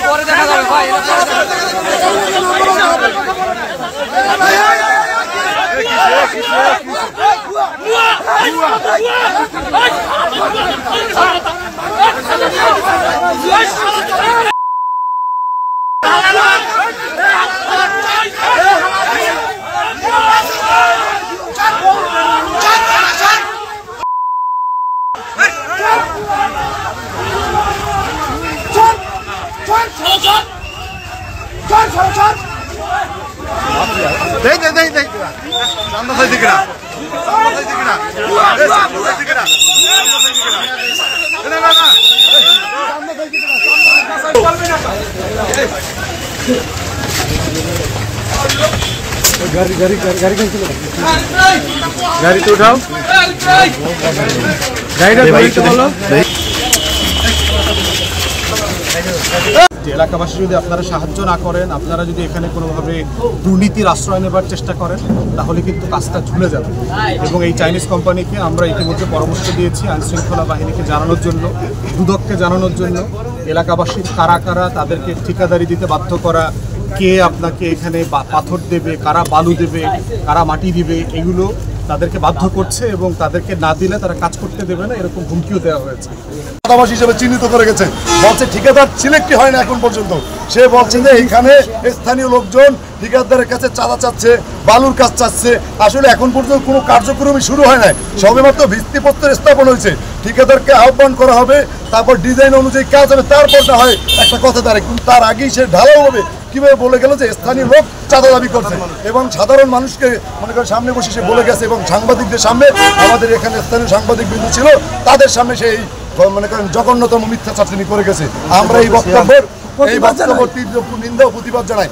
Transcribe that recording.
পরে দেখা যাবে ভাই। गाड़ी तो उठाओ, गाड़ी तो बोलो। এলাকাবাসী যদি আপনারা সাহায্য না করেন, আপনারা যদি এখানে কোনোভাবে দুর্নীতির আশ্রয় নেবার চেষ্টা করেন, তাহলে কিন্তু কাজটা ঝুলে যাবে। এবং এই চাইনিজ কোম্পানিকে আমরা ইতিমধ্যে পরামর্শ দিয়েছি আইনশৃঙ্খলা বাহিনীকে জানানোর জন্য, দুদককে জানানোর জন্য। এলাকাবাসীর কারা কারা তাদেরকে ঠিকাদারি দিতে বাধ্য করা, কে আপনাকে এখানে পাথর দেবে, কারা বালু দেবে, কারা মাটি দিবে, এগুলো তাদেরকে বাধ্য করছে এবং তাদেরকে না দিলে তারা কাজ করতে দেবে না, এরকম হুমকিও দেওয়া হয়েছে। চাঁদাবাজ হিসেবে চিহ্নিত করে গেছে, বলছে ঠিকাদার সিলেক্টই হয় না এখন পর্যন্ত। সে বলছে যে এইখানে স্থানীয় লোকজন ঠিকাদারের কাছে চাঁদা চাচ্ছে, বালুর কাজ চাচ্ছে। আসলে এখন পর্যন্ত কোনো কার্যক্রমই শুরু হয় নাই, সবেমাত্র ভিত্তিপত্র স্থাপন হয়েছে। ঠিকাদারকে আহ্বান করা হবে, তারপর ডিজাইন অনুযায়ী কাজ হবে, তারপর না হয় একটা কথা দাঁড়ায়। কিন্তু তার আগেই সে ঢালাও হবে কিভাবে বলে গেল যে স্থানীয় লোক চাঁদা দাবি করছে এবং সাধারণ মানুষকে মনে করেন সামনে বসে সে বলে গেছে। এবং সাংবাদিকদের সামনে, আমাদের এখানে স্থানীয় সাংবাদিক বিন্দু ছিল, তাদের সামনে সেই মনে করেন জঘন্যতম মিথ্যাচার তিনি করে গেছে। আমরা এই বক্তব্যের তীব্র নিন্দা ও প্রতিবাদ জানাই।